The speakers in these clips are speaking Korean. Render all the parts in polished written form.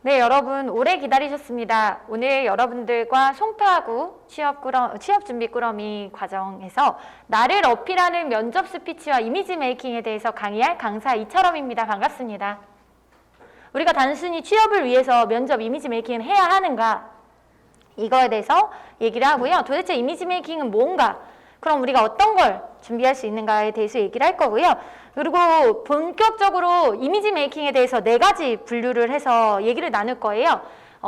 네, 여러분 오래 기다리셨습니다. 오늘 여러분들과 송파구 취업 준비 꾸러미 과정에서 나를 어필하는 면접 스피치와 이미지 메이킹에 대해서 강의할 강사 이철엄입니다. 반갑습니다. 우리가 단순히 취업을 위해서 면접 이미지 메이킹을 해야 하는가? 이거에 대해서 얘기를 하고요. 도대체 이미지 메이킹은 뭔가? 그럼 우리가 어떤 걸 준비할 수 있는가에 대해서 얘기를 할 거고요. 그리고 본격적으로 이미지 메이킹에 대해서 4가지 분류를 해서 얘기를 나눌 거예요.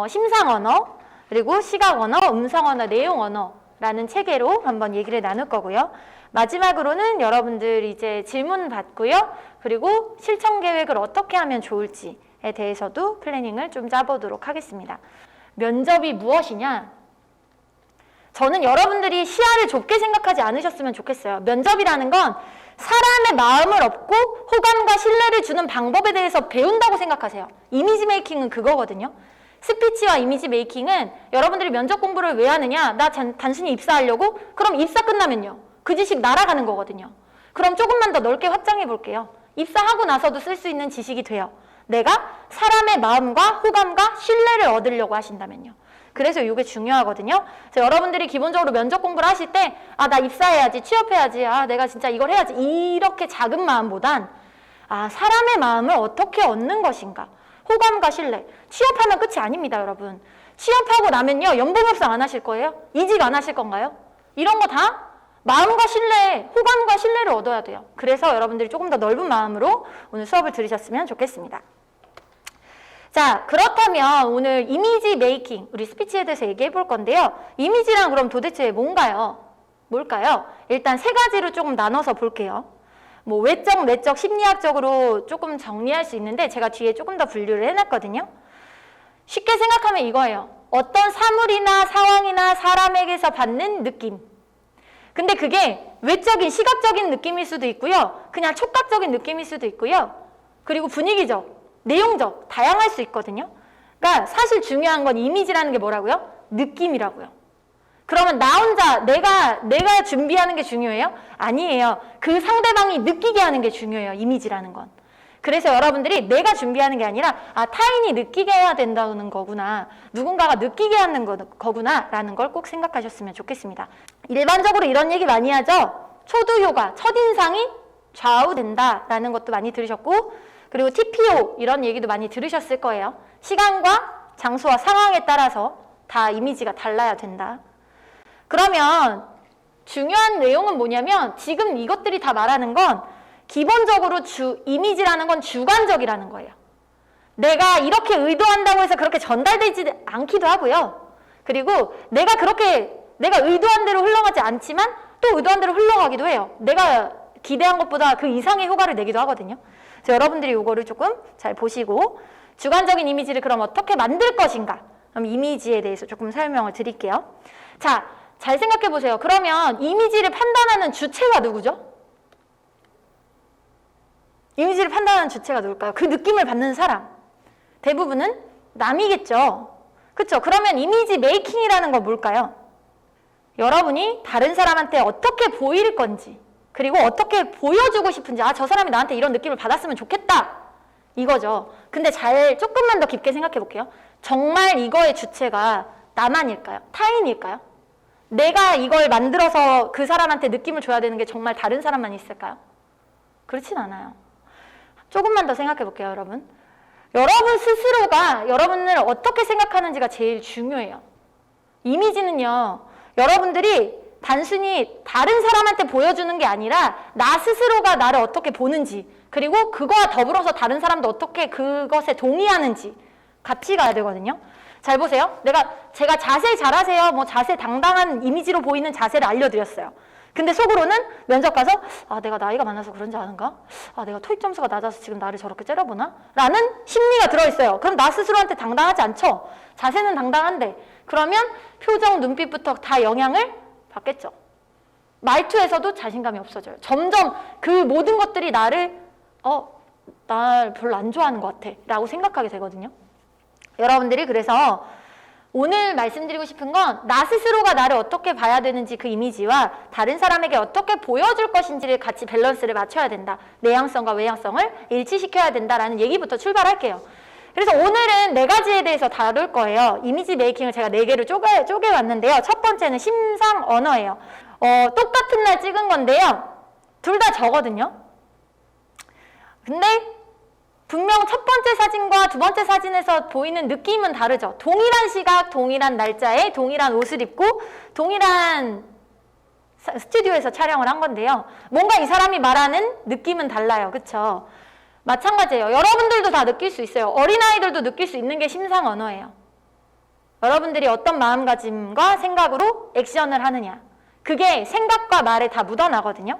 심상 언어, 그리고 시각 언어, 음성 언어, 내용 언어라는 체계로 한번 얘기를 나눌 거고요. 마지막으로는 여러분들 이제 질문 받고요. 그리고 실천 계획을 어떻게 하면 좋을지에 대해서도 플래닝을 좀 짜보도록 하겠습니다. 면접이 무엇이냐? 저는 여러분들이 시야를 좁게 생각하지 않으셨으면 좋겠어요. 면접이라는 건 사람의 마음을 얻고 호감과 신뢰를 주는 방법에 대해서 배운다고 생각하세요. 이미지 메이킹은 그거거든요. 스피치와 이미지 메이킹은 여러분들이 면접 공부를 왜 하느냐? 나 단순히 입사하려고? 그럼 입사 끝나면요. 그 지식 날아가는 거거든요. 그럼 조금만 더 넓게 확장해 볼게요. 입사하고 나서도 쓸 수 있는 지식이 돼요. 내가 사람의 마음과 호감과 신뢰를 얻으려고 하신다면요. 그래서 이게 중요하거든요. 그래서 여러분들이 기본적으로 면접 공부를 하실 때 나 입사해야지, 취업해야지, 내가 진짜 이걸 해야지 이렇게 작은 마음보단 사람의 마음을 어떻게 얻는 것인가. 호감과 신뢰. 취업하면 끝이 아닙니다, 여러분. 취업하고 나면요, 연봉 협상 안 하실 거예요? 이직 안 하실 건가요? 이런 거 다 마음과 신뢰, 호감과 신뢰를 얻어야 돼요. 그래서 여러분들이 조금 더 넓은 마음으로 오늘 수업을 들으셨으면 좋겠습니다. 자, 그렇다면 오늘 이미지 메이킹, 우리 스피치에 대해서 얘기해 볼 건데요. 이미지란 그럼 도대체 뭔가요? 뭘까요? 일단 3가지로 조금 나눠서 볼게요. 뭐 외적, 내적, 심리학적으로 조금 정리할 수 있는데 제가 뒤에 조금 더 분류를 해놨거든요. 쉽게 생각하면 이거예요. 어떤 사물이나 상황이나 사람에게서 받는 느낌. 근데 그게 외적인, 시각적인 느낌일 수도 있고요. 그냥 촉각적인 느낌일 수도 있고요. 그리고 분위기적, 내용적, 다양할 수 있거든요. 그러니까 사실 중요한 건 이미지라는 게 뭐라고요? 느낌이라고요. 그러면 나 혼자 내가 준비하는 게 중요해요? 아니에요. 그 상대방이 느끼게 하는 게 중요해요. 이미지라는 건. 그래서 여러분들이 내가 준비하는 게 아니라 타인이 느끼게 해야 된다는 거구나. 누군가가 느끼게 하는 거구나 라는 걸 꼭 생각하셨으면 좋겠습니다. 일반적으로 이런 얘기 많이 하죠. 초두 효과, 첫인상이 좌우된다라는 것도 많이 들으셨고, 그리고 TPO 이런 얘기도 많이 들으셨을 거예요. 시간과 장소와 상황에 따라서 다 이미지가 달라야 된다. 그러면 중요한 내용은 뭐냐면 지금 이것들이 다 말하는 건 기본적으로 이미지라는 건 주관적이라는 거예요. 내가 이렇게 의도한다고 해서 그렇게 전달되지 않기도 하고요. 그리고 내가 의도한 대로 흘러가지 않지만 또 의도한 대로 흘러가기도 해요. 내가 기대한 것보다 그 이상의 효과를 내기도 하거든요. 그래서 여러분들이 이거를 조금 잘 보시고 주관적인 이미지를 그럼 어떻게 만들 것인가? 그럼 이미지에 대해서 조금 설명을 드릴게요. 자, 잘 생각해 보세요. 그러면 이미지를 판단하는 주체가 누구죠? 이미지를 판단하는 주체가 누굴까요? 그 느낌을 받는 사람. 대부분은 남이겠죠. 그렇죠? 그러면 이미지 메이킹이라는 건 뭘까요? 여러분이 다른 사람한테 어떻게 보일 건지, 그리고 어떻게 보여주고 싶은지, 저 사람이 나한테 이런 느낌을 받았으면 좋겠다. 이거죠. 근데 조금만 더 깊게 생각해 볼게요. 정말 이거의 주체가 나만일까요? 타인일까요? 내가 이걸 만들어서 그 사람한테 느낌을 줘야 되는 게 정말 다른 사람만 있을까요? 그렇진 않아요. 조금만 더 생각해 볼게요, 여러분. 여러분 스스로가 여러분을 어떻게 생각하는지가 제일 중요해요. 이미지는요, 여러분들이 단순히 다른 사람한테 보여주는 게 아니라 나 스스로가 나를 어떻게 보는지, 그리고 그거와 더불어서 다른 사람도 어떻게 그것에 동의하는지 같이 가야 되거든요. 잘 보세요. 제가 자세 잘하세요. 자세 당당한 이미지로 보이는 자세를 알려드렸어요. 근데 속으로는 면접 가서 내가 나이가 많아서 그런지 아는가? 내가 토익 점수가 낮아서 지금 나를 저렇게 째려보나? 라는 심리가 들어있어요. 그럼 나 스스로한테 당당하지 않죠? 자세는 당당한데 그러면 표정, 눈빛부터 다 영향을 받겠죠. 말투에서도 자신감이 없어져요. 점점 그 모든 것들이 날 별로 안 좋아하는 것 같아 라고 생각하게 되거든요. 여러분들이 그래서 오늘 말씀드리고 싶은 건 나 스스로가 나를 어떻게 봐야 되는지 그 이미지와 다른 사람에게 어떻게 보여줄 것인지를 같이 밸런스를 맞춰야 된다. 내향성과 외향성을 일치시켜야 된다라는 얘기부터 출발할게요. 그래서 오늘은 4가지에 대해서 다룰 거예요. 이미지 메이킹을 제가 4개로 쪼개왔는데요. 첫 번째는 심상 언어예요. 똑같은 날 찍은 건데요. 둘 다 저거든요. 근데 분명 첫 번째 사진과 두 번째 사진에서 보이는 느낌은 다르죠. 동일한 시각, 동일한 날짜에 동일한 옷을 입고 동일한 스튜디오에서 촬영을 한 건데요. 뭔가 이 사람이 말하는 느낌은 달라요. 그쵸? 마찬가지예요. 여러분들도 다 느낄 수 있어요. 어린아이들도 느낄 수 있는 게 심상 언어예요. 여러분들이 어떤 마음가짐과 생각으로 액션을 하느냐. 그게 생각과 말에 다 묻어나거든요.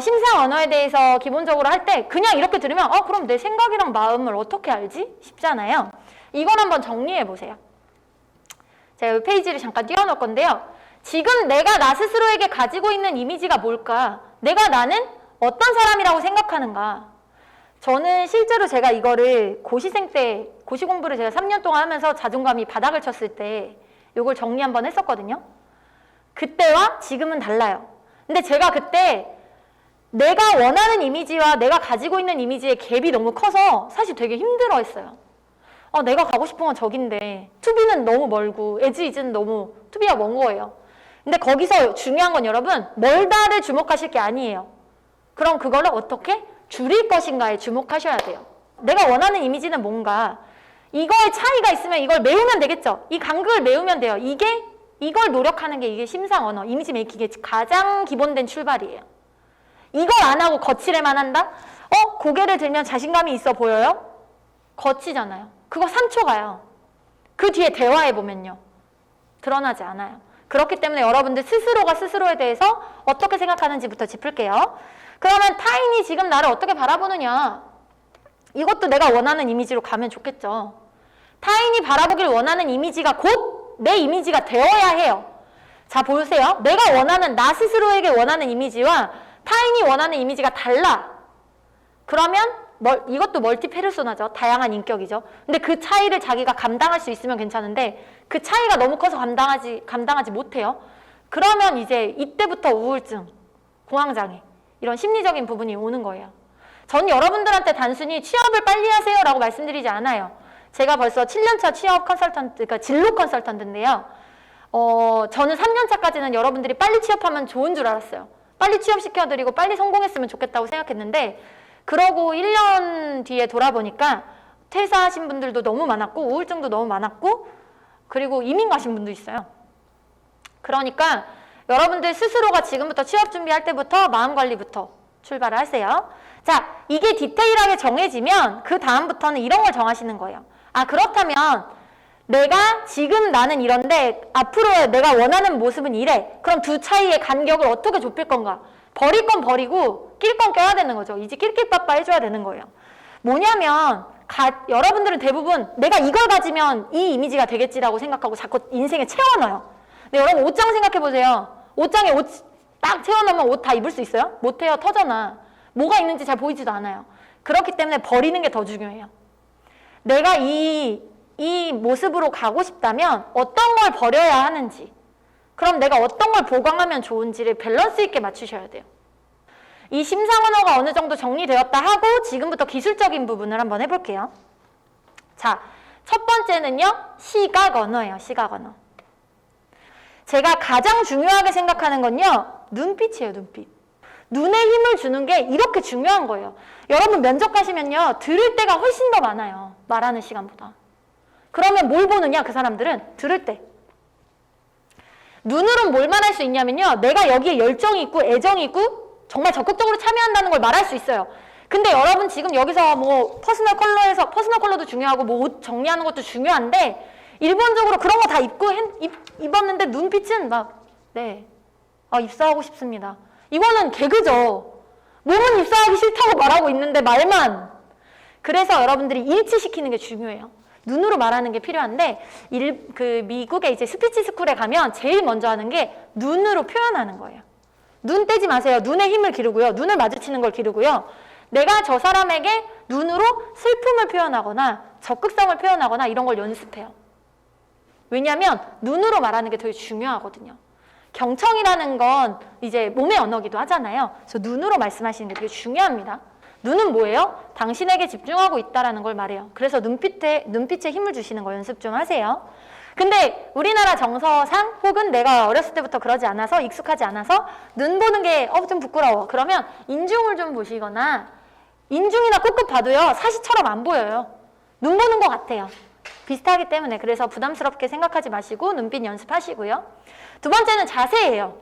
심상 언어에 대해서 기본적으로 할 때 그냥 이렇게 들으면 그럼 내 생각이랑 마음을 어떻게 알지? 싶잖아요. 이걸 한번 정리해 보세요. 제가 이 페이지를 잠깐 띄워놓을 건데요. 지금 내가 나 스스로에게 가지고 있는 이미지가 뭘까? 나는 어떤 사람이라고 생각하는가? 저는 실제로 제가 이거를 고시생 때, 고시 공부를 제가 3년 동안 하면서 자존감이 바닥을 쳤을 때 이걸 정리 한번 했었거든요. 그때와 지금은 달라요. 근데 제가 그때 내가 원하는 이미지와 내가 가지고 있는 이미지의 갭이 너무 커서 사실 되게 힘들어 했어요. 내가 가고 싶은 건 저긴데 투비는 너무 멀고 에즈이즈는 너무 투비가 먼 거예요. 근데 거기서 중요한 건 여러분 멀다를 주목하실 게 아니에요. 그럼 그거를 어떻게 줄일 것인가에 주목하셔야 돼요. 내가 원하는 이미지는 뭔가 이거의 차이가 있으면 이걸 메우면 되겠죠. 이 간극을 메우면 돼요. 이걸 노력하는 게 이게 심상 언어, 이미지 메이킹의 가장 기본된 출발이에요. 이걸 안 하고 거칠에만 한다? 고개를 들면 자신감이 있어 보여요? 거치잖아요. 그거 3초 가요. 그 뒤에 대화해보면요. 드러나지 않아요. 그렇기 때문에 여러분들 스스로가 스스로에 대해서 어떻게 생각하는지부터 짚을게요. 그러면 타인이 지금 나를 어떻게 바라보느냐? 이것도 내가 원하는 이미지로 가면 좋겠죠. 타인이 바라보길 원하는 이미지가 곧 내 이미지가 되어야 해요. 자, 보세요. 내가 원하는, 나 스스로에게 원하는 이미지와 타인이 원하는 이미지가 달라. 그러면 이것도 멀티 페르소나죠. 다양한 인격이죠. 근데 그 차이를 자기가 감당할 수 있으면 괜찮은데 그 차이가 너무 커서 감당하지 못해요. 그러면 이제 이때부터 우울증, 공황장애 이런 심리적인 부분이 오는 거예요. 전 여러분들한테 단순히 취업을 빨리 하세요 라고 말씀드리지 않아요. 제가 벌써 7년차 취업 컨설턴트, 그러니까 진로 컨설턴트인데요. 저는 3년차까지는 여러분들이 빨리 취업하면 좋은 줄 알았어요. 빨리 취업시켜드리고 빨리 성공했으면 좋겠다고 생각했는데 그러고 1년 뒤에 돌아보니까 퇴사하신 분들도 너무 많았고 우울증도 너무 많았고 그리고 이민 가신 분도 있어요. 그러니까 여러분들 스스로가 지금부터 취업 준비할 때부터 마음관리부터 출발을 하세요. 자, 이게 디테일하게 정해지면 그 다음부터는 이런 걸 정하시는 거예요. 그렇다면 내가 지금 나는 이런데 앞으로 내가 원하는 모습은 이래. 그럼 두 차이의 간격을 어떻게 좁힐 건가? 버릴 건 버리고 낄 건 껴야 되는 거죠. 이제 낄낄빠빠 해줘야 되는 거예요. 뭐냐면 여러분들은 대부분 내가 이걸 가지면 이 이미지가 되겠지라고 생각하고 자꾸 인생에 채워넣어요. 근데 여러분 옷장 생각해보세요. 옷장에 옷 딱 채워넣으면 옷 다 입을 수 있어요? 못해요. 터져나. 뭐가 있는지 잘 보이지도 않아요. 그렇기 때문에 버리는 게 더 중요해요. 내가 이 모습으로 가고 싶다면 어떤 걸 버려야 하는지, 그럼 내가 어떤 걸 보강하면 좋은지를 밸런스 있게 맞추셔야 돼요. 이 심상 언어가 어느 정도 정리되었다 하고 지금부터 기술적인 부분을 한번 해볼게요. 자, 첫 번째는요. 시각 언어예요. 시각 언어. 제가 가장 중요하게 생각하는 건요. 눈빛이에요. 눈빛. 눈에 힘을 주는 게 이렇게 중요한 거예요. 여러분 면접 가시면요. 들을 때가 훨씬 더 많아요. 말하는 시간보다. 그러면 뭘 보느냐 그 사람들은? 들을 때. 눈으로는 뭘 말할 수 있냐면요. 내가 여기에 열정이 있고 애정이 있고 정말 적극적으로 참여한다는 걸 말할 수 있어요. 근데 여러분 지금 여기서 뭐 퍼스널 컬러도 중요하고 뭐 옷 정리하는 것도 중요한데 일본적으로 그런 거 다 입었는데 눈빛은 막 입사하고 싶습니다. 이거는 개그죠. 몸은 입사하기 싫다고 말하고 있는데 말만. 그래서 여러분들이 일치시키는 게 중요해요. 눈으로 말하는 게 필요한데 미국의 이제 스피치 스쿨에 가면 제일 먼저 하는 게 눈으로 표현하는 거예요. 눈 떼지 마세요. 눈에 힘을 기르고요. 눈을 마주치는 걸 기르고요. 내가 저 사람에게 눈으로 슬픔을 표현하거나 적극성을 표현하거나 이런 걸 연습해요. 왜냐하면 눈으로 말하는 게 되게 중요하거든요. 경청이라는 건 이제 몸의 언어기도 하잖아요. 그래서 눈으로 말씀하시는 게 되게 중요합니다. 눈은 뭐예요? 당신에게 집중하고 있다라는 걸 말해요. 그래서 눈빛에 힘을 주시는 거 연습 좀 하세요. 근데 우리나라 정서상 혹은 내가 어렸을 때부터 그러지 않아서 익숙하지 않아서 눈 보는 게 좀 부끄러워. 그러면 인중을 좀 보시거나 인중이나 꾹꾹 봐도요. 사시처럼 안 보여요. 눈 보는 것 같아요. 비슷하기 때문에 그래서 부담스럽게 생각하지 마시고 눈빛 연습하시고요. 두 번째는 자세예요.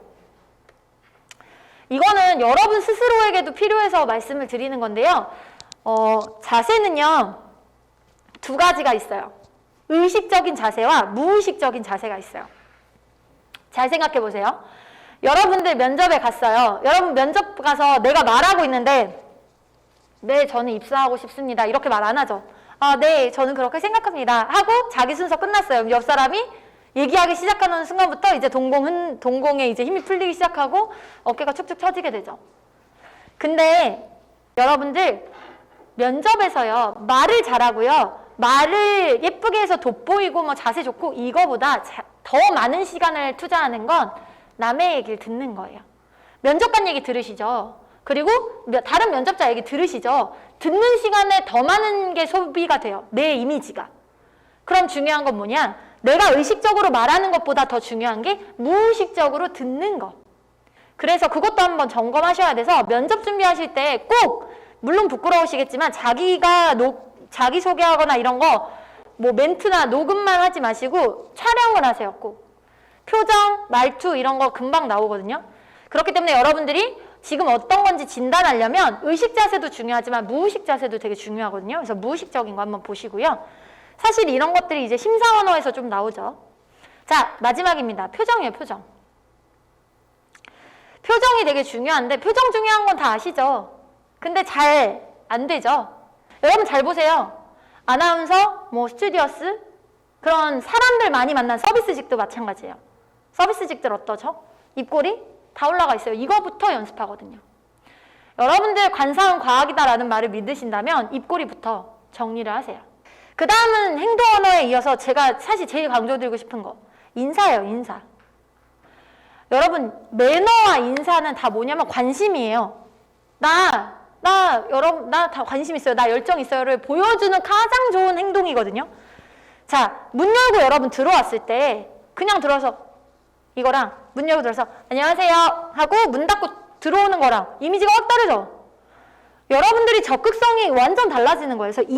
이거는 여러분 스스로에게도 필요해서 말씀을 드리는 건데요. 자세는요. 두 가지가 있어요. 의식적인 자세와 무의식적인 자세가 있어요. 잘 생각해 보세요. 여러분들 면접에 갔어요. 여러분 면접 가서 내가 말하고 있는데 네, 저는 입사하고 싶습니다. 이렇게 말 안 하죠. 아, 네, 저는 그렇게 생각합니다. 하고 자기 순서 끝났어요. 옆 사람이 얘기하기 시작하는 순간부터 이제 동공에 이제 힘이 풀리기 시작하고 어깨가 축축 처지게 되죠. 근데 여러분들 면접에서요. 말을 잘하고요. 말을 예쁘게 해서 돋보이고 뭐 자세 좋고 이거보다 더 많은 시간을 투자하는 건 남의 얘기를 듣는 거예요. 면접관 얘기 들으시죠? 그리고 다른 면접자 얘기 들으시죠? 듣는 시간에 더 많은 게 소비가 돼요. 내 이미지가. 그럼 중요한 건 뭐냐? 내가 의식적으로 말하는 것보다 더 중요한 게 무의식적으로 듣는 거. 그래서 그것도 한번 점검하셔야 돼서 면접 준비하실 때 꼭 물론 부끄러우시겠지만 자기소개하거나 이런 거 뭐 멘트나 녹음만 하지 마시고 촬영을 하세요. 꼭. 표정, 말투 이런 거 금방 나오거든요. 그렇기 때문에 여러분들이 지금 어떤 건지 진단하려면 의식 자세도 중요하지만 무의식 자세도 되게 중요하거든요. 그래서 무의식적인 거 한번 보시고요. 사실 이런 것들이 이제 심사 언어에서 좀 나오죠. 자, 마지막입니다. 표정이에요, 표정. 표정이 되게 중요한데 표정 중요한 건 다 아시죠? 근데 잘 안 되죠? 여러분 잘 보세요. 아나운서, 뭐 스튜디오스 그런 사람들 많이 만난 서비스직도 마찬가지예요. 서비스직들 어떠죠? 입꼬리 다 올라가 있어요. 이거부터 연습하거든요. 여러분들 관사은 과학이다라는 말을 믿으신다면 입꼬리부터 정리를 하세요. 그 다음은 행동 언어에 이어서 제가 사실 제일 강조드리고 싶은 거 인사예요. 인사. 여러분 매너와 인사는 다 뭐냐면 관심이에요. 여러분 나 다 관심 있어요. 나 열정 있어요를 보여주는 가장 좋은 행동이거든요. 자, 문 열고 여러분 들어왔을 때 그냥 들어서 이거랑 문 열고 들어서 안녕하세요 하고 문 닫고 들어오는 거랑 이미지가 확 다르죠. 여러분들이 적극성이 완전 달라지는 거예요. 그래서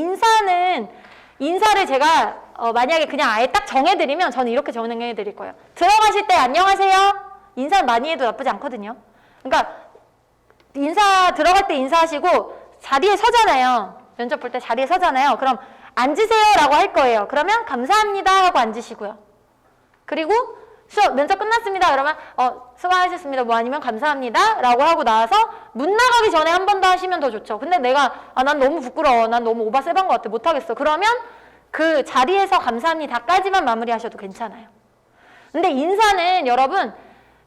인사를 제가 만약에 그냥 아예 딱 정해드리면 저는 이렇게 정해드릴 거예요. 들어가실 때 안녕하세요. 인사 많이 해도 나쁘지 않거든요. 그러니까 들어갈 때 인사하시고 자리에 서잖아요. 면접 볼 때 자리에 서잖아요. 그럼 앉으세요 라고 할 거예요. 그러면 감사합니다 하고 앉으시고요. 그리고 면접 끝났습니다. 그러면 수고하셨습니다. 뭐 아니면 감사합니다 라고 하고 나와서 문 나가기 전에 한 번 더 하시면 더 좋죠. 근데 내가 난 너무 부끄러워. 난 너무 오바 세반 것 같아. 못하겠어. 그러면 그 자리에서 감사합니다까지만 마무리하셔도 괜찮아요. 근데 인사는 여러분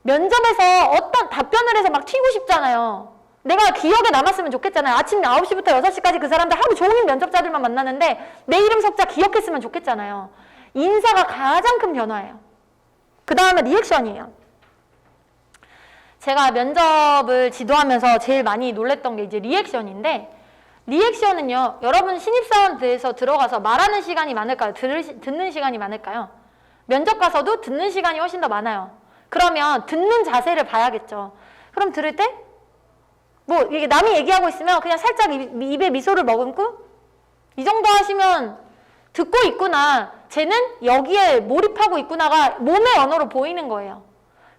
면접에서 어떤 답변을 해서 막 튀고 싶잖아요. 내가 기억에 남았으면 좋겠잖아요. 아침 9시부터 6시까지 그 사람들 하루 종일 면접자들만 만나는데 내 이름 석자 기억했으면 좋겠잖아요. 인사가 가장 큰 변화예요. 그 다음에 리액션이에요. 제가 면접을 지도하면서 제일 많이 놀랬던 게 이제 리액션인데 리액션은요. 여러분 신입사원들에서 들어가서 말하는 시간이 많을까요? 듣는 시간이 많을까요? 면접 가서도 듣는 시간이 훨씬 더 많아요. 그러면 듣는 자세를 봐야겠죠. 그럼 들을 때 뭐 이게 남이 얘기하고 있으면 그냥 살짝 입에 미소를 머금고 이 정도 하시면 듣고 있구나. 쟤는 여기에 몰입하고 있구나가 몸의 언어로 보이는 거예요.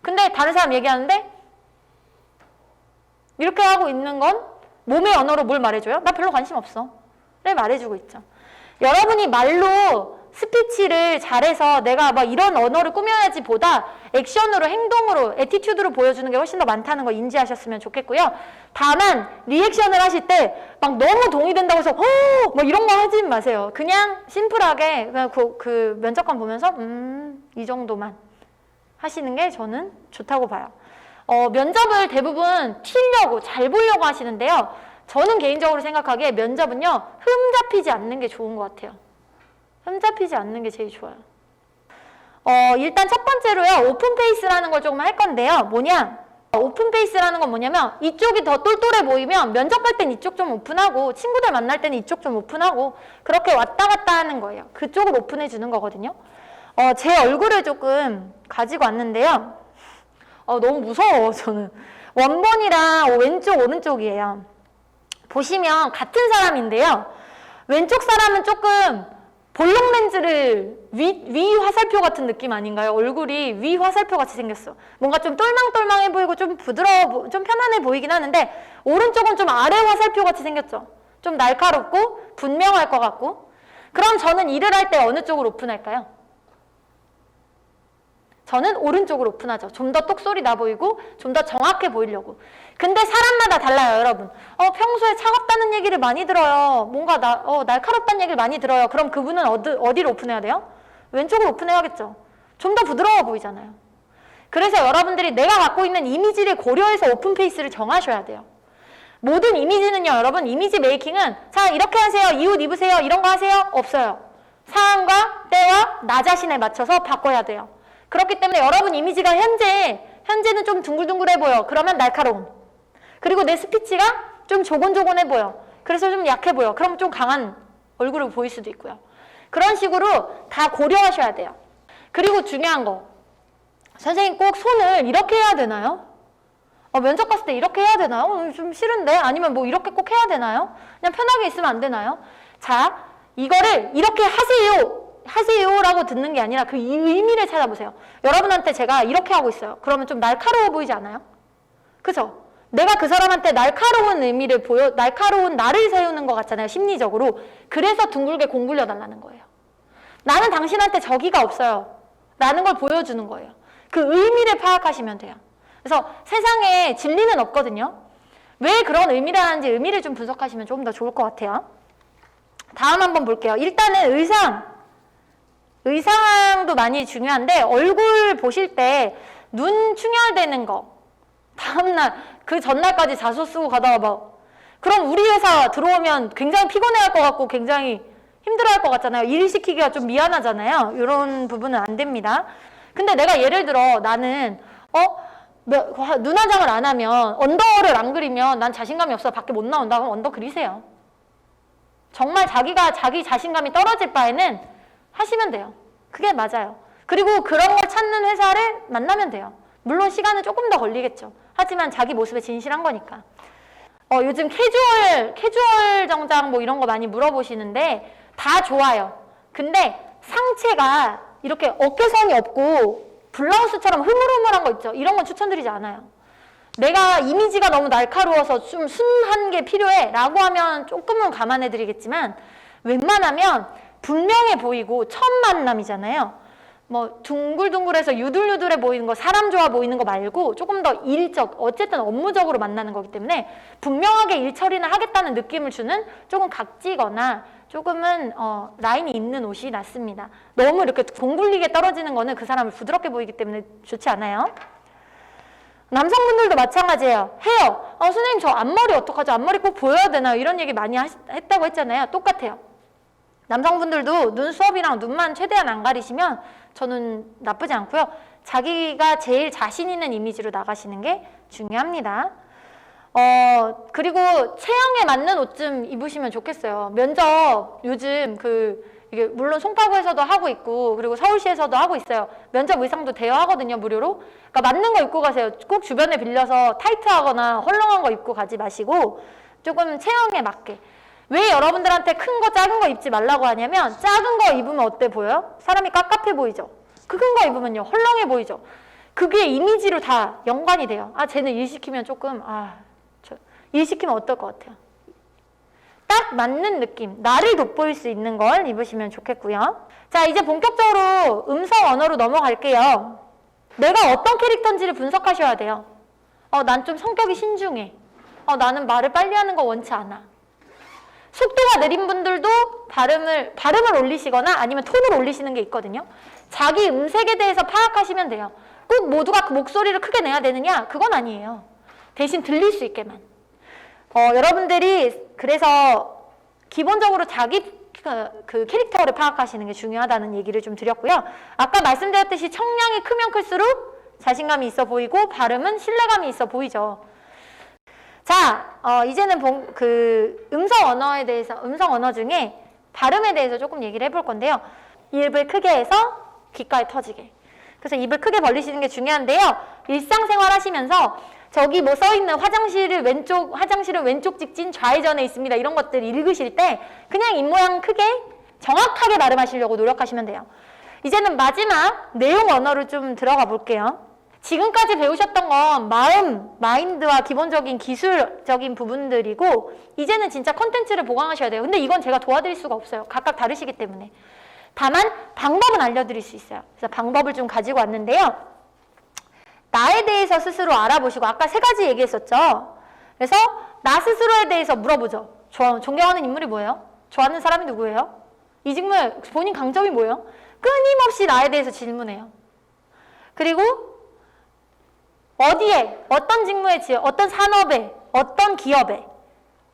근데 다른 사람 얘기하는데 이렇게 하고 있는 건 몸의 언어로 뭘 말해줘요? 나 별로 관심 없어. 를 말해주고 있죠. 여러분이 말로 스피치를 잘해서 내가 막 이런 언어를 꾸며야지 보다 액션으로 행동으로 애티튜드로 보여주는 게 훨씬 더 많다는 거 인지하셨으면 좋겠고요. 다만 리액션을 하실 때 막 너무 동의된다고 해서 뭐 이런 거 하지 마세요. 그냥 심플하게 그냥 그 면접관 보면서 이 정도만 하시는 게 저는 좋다고 봐요. 면접을 대부분 튀려고 잘 보려고 하시는데요. 저는 개인적으로 생각하기에 면접은요. 흠 잡히지 않는 게 좋은 것 같아요. 흠 잡히지 않는 게 제일 좋아요. 일단 첫 번째로요. 오픈페이스라는 걸 조금 할 건데요. 뭐냐? 오픈 페이스라는 건 뭐냐면 이쪽이 더 똘똘해 보이면 면접할 땐 이쪽 좀 오픈하고 친구들 만날 때는 이쪽 좀 오픈하고 그렇게 왔다 갔다 하는 거예요. 그쪽을 오픈해 주는 거거든요. 제 얼굴을 조금 가지고 왔는데요. 너무 무서워 저는. 원본이랑 왼쪽 오른쪽이에요. 보시면 같은 사람인데요. 왼쪽 사람은 조금 볼록 렌즈를 위 화살표 같은 느낌 아닌가요? 얼굴이 위 화살표 같이 생겼어. 뭔가 좀 똘망똘망해 보이고 좀 부드러워, 좀 편안해 보이긴 하는데 오른쪽은 좀 아래 화살표 같이 생겼죠. 좀 날카롭고 분명할 것 같고. 그럼 저는 일을 할 때 어느 쪽으로 오픈할까요? 저는 오른쪽으로 오픈하죠. 좀 더 똑소리 나 보이고 좀 더 정확해 보이려고. 근데 사람마다 달라요, 여러분. 평소에 차갑다는 얘기를 많이 들어요. 뭔가 날카롭다는 얘기를 많이 들어요. 그럼 그분은 어디로 오픈해야 돼요? 왼쪽으로 오픈해야겠죠. 좀 더 부드러워 보이잖아요. 그래서 여러분들이 내가 갖고 있는 이미지를 고려해서 오픈 페이스를 정하셔야 돼요. 모든 이미지는요, 여러분, 이미지 메이킹은 자, 이렇게 하세요. 이 옷 입으세요. 이런 거 하세요. 없어요. 상황과 때와 나 자신에 맞춰서 바꿔야 돼요. 그렇기 때문에 여러분 이미지가 현재는 좀 둥글둥글해 보여. 그러면 날카로움. 그리고 내 스피치가 좀 조곤조곤해 보여. 그래서 좀 약해 보여. 그럼 좀 강한 얼굴을 보일 수도 있고요. 그런 식으로 다 고려하셔야 돼요. 그리고 중요한 거. 선생님 꼭 손을 이렇게 해야 되나요? 면접 갔을 때 이렇게 해야 되나요? 좀 싫은데? 아니면 뭐 이렇게 꼭 해야 되나요? 그냥 편하게 있으면 안 되나요? 자, 이거를 이렇게 하세요라고 듣는 게 아니라 그 의미를 찾아보세요. 여러분한테 제가 이렇게 하고 있어요. 그러면 좀 날카로워 보이지 않아요? 그죠? 내가 그 사람한테 날카로운 의미를 날카로운 나를 세우는 것 같잖아요. 심리적으로. 그래서 둥글게 공굴려 달라는 거예요. 나는 당신한테 적의가 없어요. 라는 걸 보여주는 거예요. 그 의미를 파악하시면 돼요. 그래서 세상에 진리는 없거든요. 왜 그런 의미를 하는지 의미를 좀 분석하시면 조금 더 좋을 것 같아요. 다음 한번 볼게요. 일단은 의상도 많이 중요한데 얼굴 보실 때 눈 충혈되는 거 다음날 그 전날까지 자소 쓰고 가다가 그럼 우리 회사 들어오면 굉장히 피곤해할 것 같고 굉장히 힘들어할 것 같잖아요. 일 시키기가 좀 미안하잖아요. 이런 부분은 안 됩니다. 근데 내가 예를 들어 나는 눈화장을 안 하면 언더를 안 그리면 난 자신감이 없어 밖에 못 나온다. 그럼 언더 그리세요. 정말 자기 자신감이 떨어질 바에는 하시면 돼요. 그게 맞아요. 그리고 그런 걸 찾는 회사를 만나면 돼요. 물론 시간은 조금 더 걸리겠죠. 하지만 자기 모습에 진실한 거니까. 요즘 캐주얼 정장 뭐 이런 거 많이 물어보시는데 다 좋아요. 근데 상체가 이렇게 어깨선이 없고 블라우스처럼 흐물흐물한 거 있죠. 이런 건 추천드리지 않아요. 내가 이미지가 너무 날카로워서 좀 순한 게 필요해 라고 하면 조금은 감안해 드리겠지만 웬만하면 분명해 보이고 첫 만남이잖아요. 뭐 둥글둥글해서 유들유들해 보이는 거, 사람 좋아 보이는 거 말고 조금 더 어쨌든 업무적으로 만나는 거기 때문에 분명하게 일 처리는 하겠다는 느낌을 주는 조금 각지거나 조금은 라인이 있는 옷이 낫습니다. 너무 이렇게 공굴리게 떨어지는 거는 그 사람을 부드럽게 보이기 때문에 좋지 않아요. 남성분들도 마찬가지예요. 헤어. 선생님 저 앞머리 어떡하죠? 앞머리 꼭 보여야 되나요? 이런 얘기 많이 했다고 했잖아요. 똑같아요. 남성분들도 눈썹이랑 눈만 최대한 안 가리시면 저는 나쁘지 않고요. 자기가 제일 자신 있는 이미지로 나가시는 게 중요합니다. 그리고 체형에 맞는 옷 좀 입으시면 좋겠어요. 면접 요즘 이게 물론 송파구에서도 하고 있고 그리고 서울시에서도 하고 있어요. 면접 의상도 대여하거든요, 무료로. 그러니까 맞는 거 입고 가세요. 꼭 주변에 빌려서 타이트하거나 헐렁한 거 입고 가지 마시고 조금 체형에 맞게. 왜 여러분들한테 큰 거 작은 거 입지 말라고 하냐면 작은 거 입으면 어때 보여요? 사람이 깝깝해 보이죠? 큰 거 입으면요 헐렁해 보이죠? 그게 이미지로 다 연관이 돼요. 쟤는 일 시키면 조금 일 시키면 어떨 것 같아요? 딱 맞는 느낌, 나를 돋보일 수 있는 걸 입으시면 좋겠고요. 자, 이제 본격적으로 음성 언어로 넘어갈게요. 내가 어떤 캐릭터인지를 분석하셔야 돼요. 난 좀 성격이 신중해. 나는 말을 빨리 하는 거 원치 않아. 속도가 느린 분들도 발음을 올리시거나 아니면 톤을 올리시는 게 있거든요. 자기 음색에 대해서 파악하시면 돼요. 꼭 모두가 그 목소리를 크게 내야 되느냐? 그건 아니에요. 대신 들릴 수 있게만. 여러분들이 그래서 기본적으로 자기 그 캐릭터를 파악하시는 게 중요하다는 얘기를 좀 드렸고요. 아까 말씀드렸듯이 청량이 크면 클수록 자신감이 있어 보이고 발음은 신뢰감이 있어 보이죠. 자, 이제는 음성 언어 중에 발음에 대해서 조금 얘기를 해볼 건데요. 입을 크게 해서 귓가에 터지게. 그래서 입을 크게 벌리시는 게 중요한데요. 일상생활 하시면서 저기 뭐 써있는 화장실은 왼쪽 직진 좌회전에 있습니다. 이런 것들 읽으실 때 그냥 입모양 크게 정확하게 발음하시려고 노력하시면 돼요. 이제는 마지막 내용 언어를 좀 들어가 볼게요. 지금까지 배우셨던 건 마인드와 기본적인 기술적인 부분들이고 이제는 진짜 컨텐츠를 보강하셔야 돼요. 근데 이건 제가 도와드릴 수가 없어요. 각각 다르시기 때문에. 다만 방법은 알려드릴 수 있어요. 그래서 방법을 좀 가지고 왔는데요. 나에 대해서 스스로 알아보시고 아까 3가지 얘기했었죠. 그래서 나 스스로에 대해서 물어보죠. 존경하는 인물이 뭐예요? 좋아하는 사람이 누구예요? 이 직무에 본인 강점이 뭐예요? 끊임없이 나에 대해서 질문해요. 그리고 어디에, 어떤 직무에 어떤 산업에, 어떤 기업에,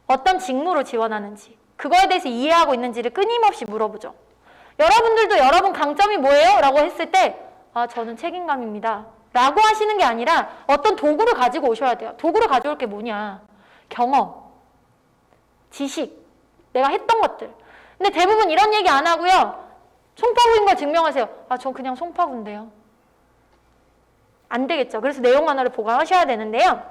어떤 직무로 지원하는지 그거에 대해서 이해하고 있는지를 끊임없이 물어보죠. 여러분들도 여러분 강점이 뭐예요? 라고 했을 때 저는 책임감입니다. 라고 하시는 게 아니라 어떤 도구를 가지고 오셔야 돼요. 도구를 가져올 게 뭐냐? 경험, 지식, 내가 했던 것들. 근데 대부분 이런 얘기 안 하고요. 송파구인 걸 증명하세요. 전 그냥 송파구인데요. 안 되겠죠. 그래서 내용 언어를 보강하셔야 되는데요.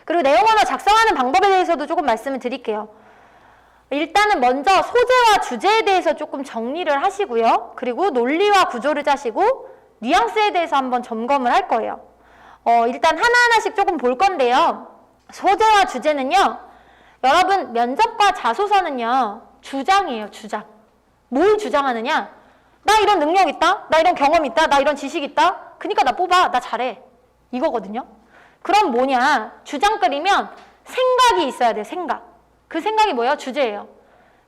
그리고 내용 언어 작성하는 방법에 대해서도 조금 말씀을 드릴게요. 일단은 먼저 소재와 주제에 대해서 조금 정리를 하시고요. 그리고 논리와 구조를 짜시고 뉘앙스에 대해서 한번 점검을 할 거예요. 일단 하나하나씩 조금 볼 건데요. 소재와 주제는요. 여러분 면접과 자소서는요. 주장이에요. 주장. 뭘 주장하느냐? 나 이런 능력 있다? 나 이런 경험 있다? 나 이런 지식 있다? 그러니까 나 뽑아. 나 잘해. 이거거든요. 그럼 뭐냐? 주장 끓이면 생각이 있어야 돼요. 생각. 그 생각이 뭐예요? 주제예요.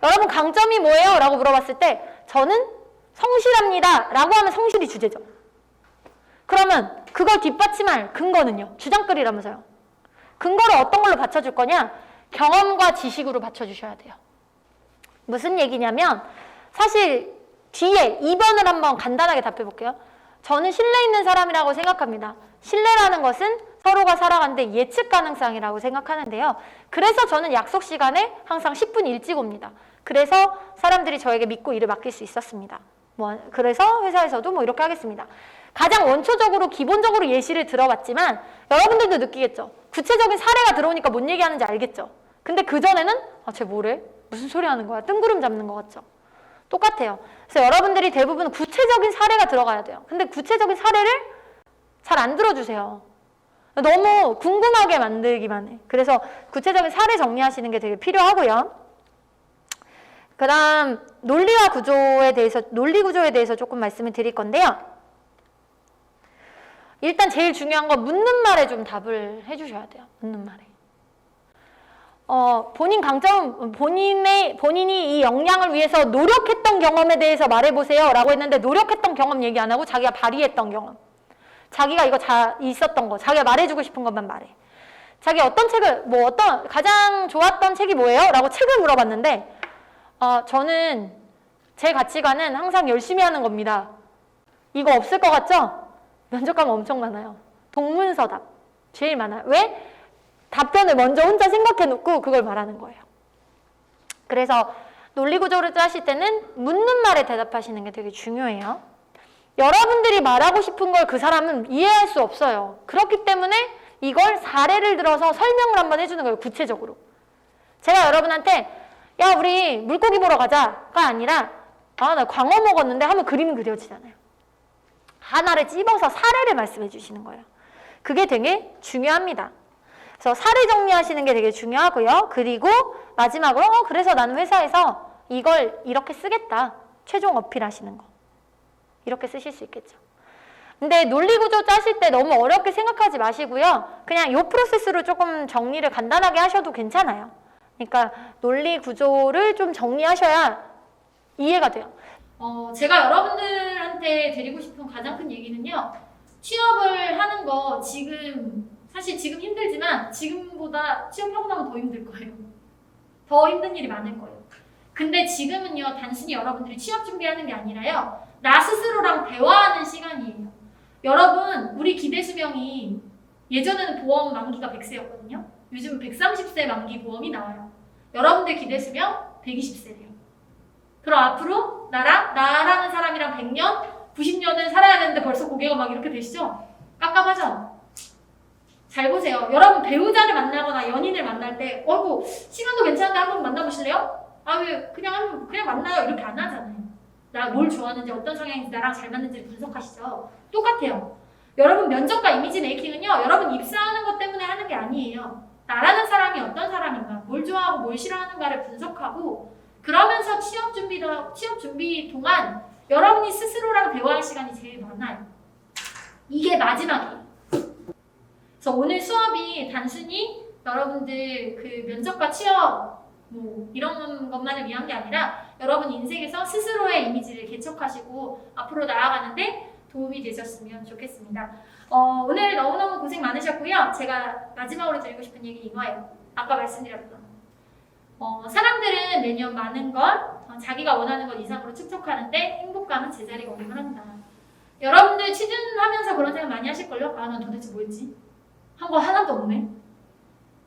여러분 강점이 뭐예요? 라고 물어봤을 때 저는 성실합니다. 라고 하면 성실이 주제죠. 그러면 그걸 뒷받침할 근거는요. 주장거리라면서요. 근거를 어떤 걸로 받쳐줄 거냐? 경험과 지식으로 받쳐주셔야 돼요. 무슨 얘기냐면 사실 뒤에 2번을 한번 간단하게 답해볼게요. 저는 신뢰 있는 사람이라고 생각합니다. 신뢰라는 것은 서로가 살아가는데 예측 가능성이라고 생각하는데요. 그래서 저는 약속 시간에 항상 10분 일찍 옵니다. 그래서 사람들이 저에게 믿고 일을 맡길 수 있었습니다. 그래서 회사에서도 이렇게 하겠습니다. 가장 원초적으로 기본적으로 예시를 들어봤지만 여러분들도 느끼겠죠. 구체적인 사례가 들어오니까 뭔 얘기하는지 알겠죠. 근데 그전에는 쟤 뭐래? 무슨 소리 하는 거야? 뜬구름 잡는 거 같죠? 똑같아요. 그래서 여러분들이 대부분 구체적인 사례가 들어가야 돼요. 근데 구체적인 사례를 잘 안 들어주세요. 너무 궁금하게 만들기만 해. 그래서 구체적인 사례 정리하시는 게 되게 필요하고요. 그 다음 논리 구조에 대해서 조금 말씀을 드릴 건데요. 일단 제일 중요한 건 묻는 말에 좀 답을 해주셔야 돼요. 묻는 말에. 본인 강점, 본인이 이 역량을 위해서 노력했던 경험에 대해서 말해보세요. 라고 했는데 노력했던 경험 얘기 안 하고 자기가 발휘했던 경험. 자기가 이거 있었던 거, 자기가 말해주고 싶은 것만 말해. 자기 어떤 책을, 가장 좋았던 책이 뭐예요? 라고 책을 물어봤는데, 저는 제 가치관은 항상 열심히 하는 겁니다. 이거 없을 것 같죠? 면접 가면 엄청 많아요. 동문서답. 제일 많아요. 왜? 답변을 먼저 혼자 생각해 놓고 그걸 말하는 거예요. 그래서 논리구조를 짜실 때는 묻는 말에 대답하시는 게 되게 중요해요. 여러분들이 말하고 싶은 걸 그 사람은 이해할 수 없어요. 그렇기 때문에 이걸 사례를 들어서 설명을 한번 해주는 거예요. 구체적으로. 제가 여러분한테 야 우리 물고기 보러 가자가 아니라 나 광어 먹었는데 하면 그림이 그려지잖아요. 하나를 찝어서 사례를 말씀해 주시는 거예요. 그게 되게 중요합니다. 그래서 사례 정리하시는 게 되게 중요하고요. 그리고 마지막으로 그래서 나는 회사에서 이걸 이렇게 쓰겠다. 최종 어필하시는 거. 이렇게 쓰실 수 있겠죠. 근데 논리구조 짜실 때 너무 어렵게 생각하지 마시고요. 그냥 이 프로세스로 조금 정리를 간단하게 하셔도 괜찮아요. 그러니까 논리구조를 좀 정리하셔야 이해가 돼요. 제가 여러분들한테 드리고 싶은 가장 큰 얘기는요. 취업을 하는 거 사실 지금 힘들지만 지금보다 취업하고 나면 더 힘들 거예요. 더 힘든 일이 많을 거예요. 근데 지금은요. 단순히 여러분들이 취업 준비하는 게 아니라요. 나 스스로랑 대화하는 시간이에요. 여러분, 우리 기대 수명이 예전에는 보험 만기가 100세였거든요. 요즘 130세 만기 보험이 나와요. 여러분들 기대 수명 120세래요. 그럼 앞으로 나라는 사람이랑 100년, 90년을 살아야 되는데 벌써 고개가 막 이렇게 되시죠? 깝깝하죠? 잘 보세요. 여러분 배우자를 만나거나 연인을 만날 때 어이구 시간도 괜찮은데 한번 만나보실래요? 아 왜 그냥 만나요 이렇게 안 하잖아요. 나 뭘 좋아하는지 어떤 성향인지 나랑 잘 맞는지 분석하시죠. 똑같아요. 여러분 면접과 이미지 메이킹은요. 여러분 입사하는 것 때문에 하는 게 아니에요. 나라는 사람이 어떤 사람인가, 뭘 좋아하고 뭘 싫어하는가를 분석하고 그러면서 취업 준비 동안 여러분이 스스로랑 대화할 시간이 제일 많아요. 이게 마지막이에요. 그래서 오늘 수업이 단순히 여러분들 그 면접과 취업 뭐 이런 것만을 위한 게 아니라 여러분 인생에서 스스로의 이미지를 개척하시고 앞으로 나아가는데 도움이 되셨으면 좋겠습니다. 오늘 너무너무 고생 많으셨고요. 제가 마지막으로 드리고 싶은 얘기 이거예요. 아까 말씀드렸던 사람들은 매년 많은 걸 자기가 원하는 것 이상으로 축적하는데 행복감은 제자리가 오는 걸 한다. 여러분들 취준하면서 그런 생각 많이 하실걸요? 아, 난 도대체 뭐였지? 한 거 하나도 없네.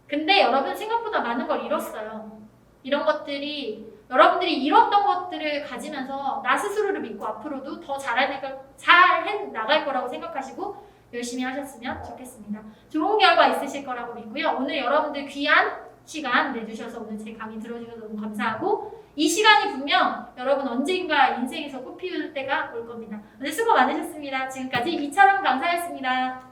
근데 여러분 생각보다 많은 걸 잃었어요. 이런 것들이 여러분들이 잃었던 것들을 가지면서 나 스스로를 믿고 앞으로도 더 잘해 나갈 거라고 생각하시고 열심히 하셨으면 좋겠습니다. 좋은 결과 있으실 거라고 믿고요. 오늘 여러분들 귀한 시간 내주셔서 오늘 제 강의 들어주셔서 너무 감사하고 이 시간이 분명 여러분 언젠가 인생에서 꽃피울 때가 올 겁니다. 오늘 수고 많으셨습니다. 지금까지 이철원 강사였습니다.